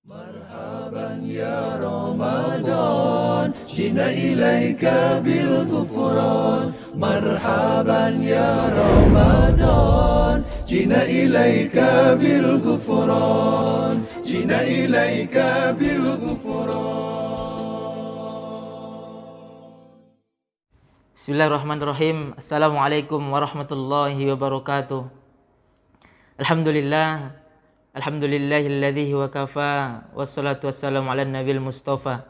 مرحبا يا رمضان جئنا إليك بالغفران مرحبا يا رمضان جئنا إليك بالغفران جئنا إليك بالغفران. Bismillahirrahmanirrahim. Assalamualaikum warahmatullahi wabarakatuh. Alhamdulillahilladzi wa kafa. Wassalatu wassalamu ala nabil mustafa.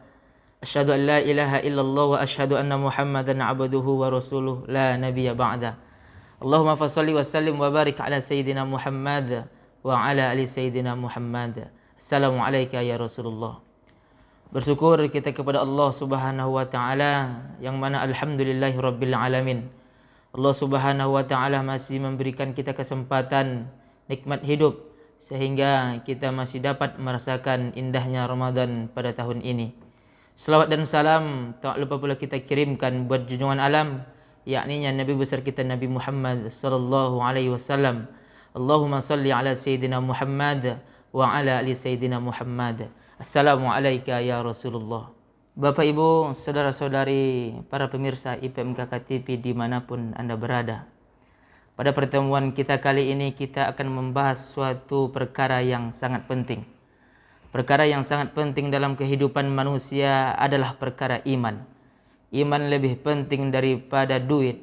Asyhadu an la ilaha illallah wa asyhadu anna Muhammadan abduhu wa rasuluh la nabiyya ba'da. Allahumma fashalli wa sallim wa barik ala sayyidina Muhammad wa ala ali sayyidina Muhammad. Assalamu alayka ya Rasulullah. Bersyukur kita kepada Allah Subhanahu wa taala yang mana alhamdulillahi rabbil alamin. Allah Subhanahu wa taala masih memberikan kita kesempatan nikmat hidup sehingga kita masih dapat merasakan indahnya Ramadan pada tahun ini. Selawat dan salam tak lupa pula kita kirimkan buat junjungan alam, yakni Nabi besar kita Nabi Muhammad sallallahu alaihi wasallam. Allahumma salli ala sayyidina Muhammad wa ala ali sayyidina Muhammad. Assalamualaikum ya Rasulullah. Bapak Ibu, saudara-saudari, para pemirsa IPMKK TV dimanapun Anda berada. Pada pertemuan kita kali ini kita akan membahas suatu perkara yang sangat penting. Perkara yang sangat penting dalam kehidupan manusia adalah perkara iman. Iman lebih penting daripada duit.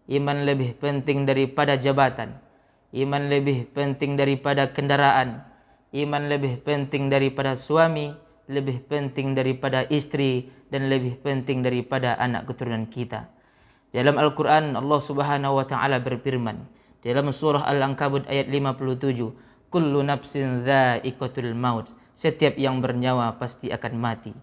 Iman lebih penting daripada jabatan. Iman lebih penting daripada kendaraan. Iman lebih penting daripada suami, lebih penting daripada istri, dan lebih penting daripada anak keturunan kita. Dalam Al-Quran Allah Subhanahu wa ta'ala berfirman dalam surah Al-Ankabut ayat 57, kullu nafsin dha'iqatul maut, setiap yang bernyawa pasti akan mati.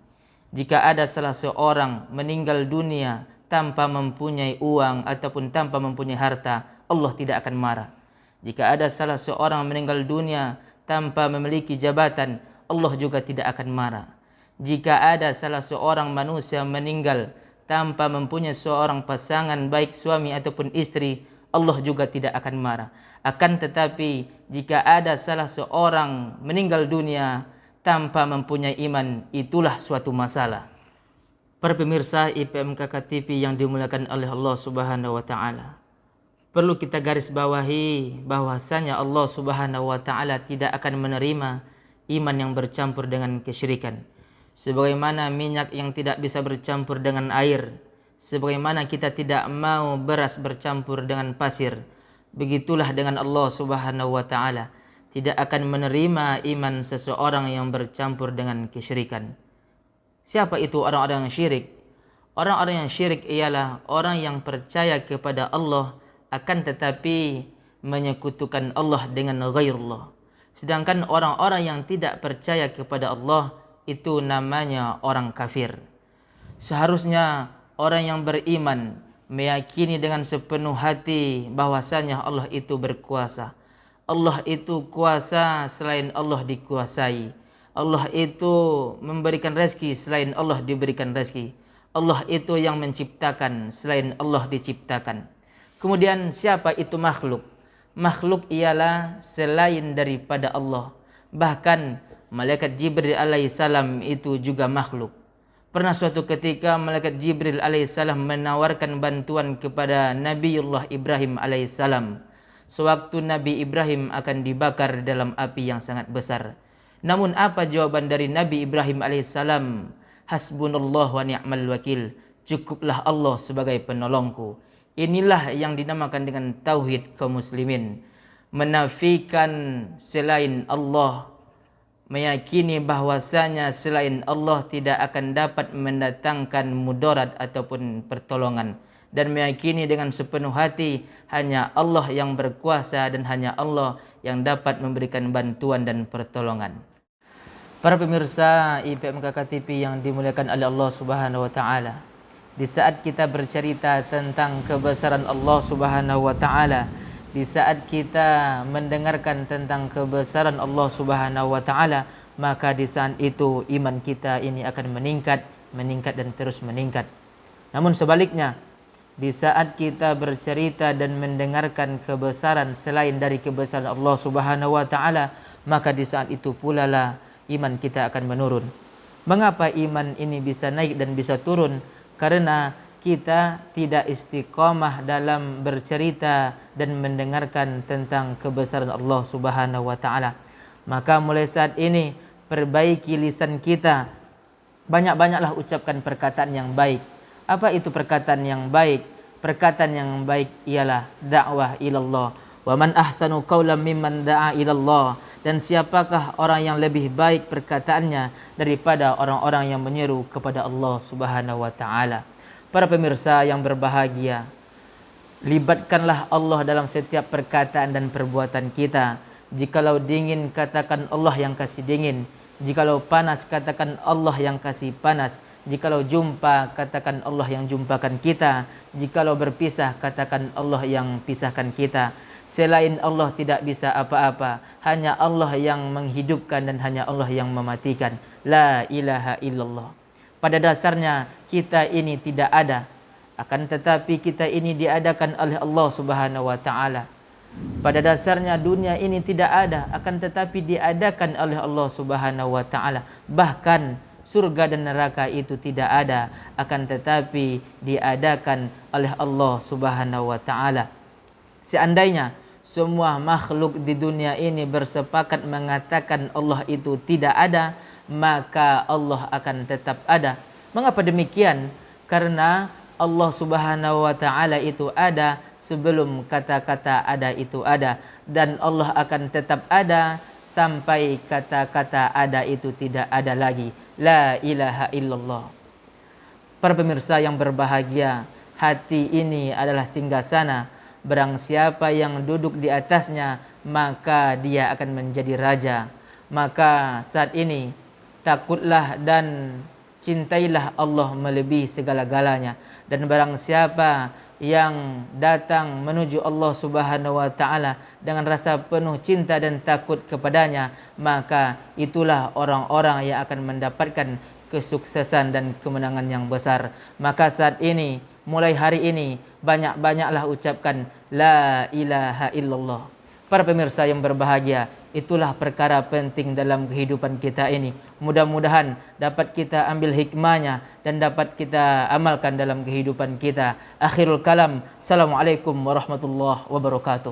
Jika ada salah seorang meninggal dunia tanpa mempunyai uang ataupun tanpa mempunyai harta, Allah tidak akan marah. Jika ada salah seorang meninggal dunia tanpa memiliki jabatan, Allah juga tidak akan marah. Jika ada salah seorang manusia meninggal tanpa mempunyai seorang pasangan baik suami ataupun istri, Allah juga tidak akan marah. Akan tetapi jika ada salah seorang meninggal dunia tanpa mempunyai iman, itulah suatu masalah. Para pemirsa IPMKK TV yang dimuliakan oleh Allah Subhanahu wa taala, perlu kita garis bawahi bahwasanya Allah Subhanahu wa taala tidak akan menerima iman yang bercampur dengan kesyirikan. Sebagaimana minyak yang tidak bisa bercampur dengan air, sebagaimana kita tidak mau beras bercampur dengan pasir, begitulah dengan Allah Subhanahu wa taala tidak akan menerima iman seseorang yang bercampur dengan kesyirikan. Siapa itu orang-orang yang syirik? Orang-orang yang syirik ialah orang yang percaya kepada Allah akan tetapi menyekutukan Allah dengan ghairullah. Sedangkan orang-orang yang tidak percaya kepada Allah itu namanya orang kafir. Seharusnya orang yang beriman meyakini dengan sepenuh hati bahwasanya Allah itu berkuasa. Allah itu kuasa selain Allah dikuasai. Allah itu memberikan rezeki selain Allah diberikan rezeki. Allah itu yang menciptakan selain Allah diciptakan. Kemudian siapa itu makhluk? Makhluk ialah selain daripada Allah. Bahkan malaikat Jibril alaihissalam itu juga makhluk. Pernah suatu ketika malaikat Jibril alaihissalam menawarkan bantuan kepada Nabiullah Ibrahim alaihissalam sewaktu Nabi Ibrahim akan dibakar dalam api yang sangat besar. Namun apa jawaban dari Nabi Ibrahim alaihissalam? Hasbunallah wa ni'mal wakil. Cukuplah Allah sebagai penolongku. Inilah yang dinamakan dengan tauhid kaum muslimin. Menafikan selain Allah, meyakini bahwasanya selain Allah tidak akan dapat mendatangkan mudarat ataupun pertolongan, dan meyakini dengan sepenuh hati hanya Allah yang berkuasa dan hanya Allah yang dapat memberikan bantuan dan pertolongan. Para pemirsa IPMKK TV yang dimuliakan oleh Allah Subhanahu wa taala, di saat kita bercerita tentang kebesaran Allah Subhanahu wa taala, di saat kita mendengarkan tentang kebesaran Allah Subhanahu wa taala, maka di saat itu iman kita ini akan meningkat dan terus meningkat. Namun sebaliknya, di saat kita bercerita dan mendengarkan kebesaran selain dari kebesaran Allah Subhanahu wa taala, maka di saat itu pula lah iman kita akan menurun. Mengapa iman ini bisa naik dan bisa turun? Karena kita tidak istiqomah dalam bercerita dan mendengarkan tentang kebesaran Allah Subhanahu wa taala. Maka mulai saat ini perbaiki lisan kita. Banyak-banyaklah ucapkan perkataan yang baik. Apa itu perkataan yang baik? Perkataan yang baik ialah dakwah ilallah. Wa man ahsanu qawlan mimman da'a ilallah. Dan siapakah orang yang lebih baik perkataannya daripada orang-orang yang menyeru kepada Allah Subhanahu wa taala. Para pemirsa yang berbahagia, libatkanlah Allah dalam setiap perkataan dan perbuatan kita. Jikalau dingin, katakan Allah yang kasih dingin. Jikalau panas, katakan Allah yang kasih panas. Jikalau jumpa, katakan Allah yang jumpakan kita. Jikalau berpisah, katakan Allah yang pisahkan kita. Selain Allah tidak bisa apa-apa. Hanya Allah yang menghidupkan dan hanya Allah yang mematikan. La ilaha illallah. Pada dasarnya kita ini tidak ada, akan tetapi kita ini diadakan oleh Allah Subhanahu wa taala. Pada dasarnya dunia ini tidak ada, akan tetapi diadakan oleh Allah Subhanahu wa taala. Bahkan surga dan neraka itu tidak ada, akan tetapi diadakan oleh Allah Subhanahu wa taala. Seandainya semua makhluk di dunia ini bersepakat mengatakan Allah itu tidak ada, maka Allah akan tetap ada. Mengapa demikian? Karena Allah Subhanahu wa taala itu ada sebelum kata-kata ada itu ada, dan Allah akan tetap ada sampai kata-kata ada itu tidak ada lagi. La ilaha illallah. Para pemirsa yang berbahagia, hati ini adalah singgasana. Barang siapa yang duduk di atasnya, maka dia akan menjadi raja. Maka saat ini takutlah dan cintailah Allah melebihi segala-galanya. Dan barang siapa yang datang menuju Allah Subhanahu wa taala dengan rasa penuh cinta dan takut kepadanya, maka itulah orang-orang yang akan mendapatkan kesuksesan dan kemenangan yang besar. Maka saat ini, mulai hari ini, banyak-banyaklah ucapkan la ilaha illallah. Para pemirsa yang berbahagia, itulah perkara penting dalam kehidupan kita ini. Mudah-mudahan dapat kita ambil hikmahnya dan dapat kita amalkan dalam kehidupan kita. Akhirul kalam. Assalamualaikum warahmatullahi wabarakatuh.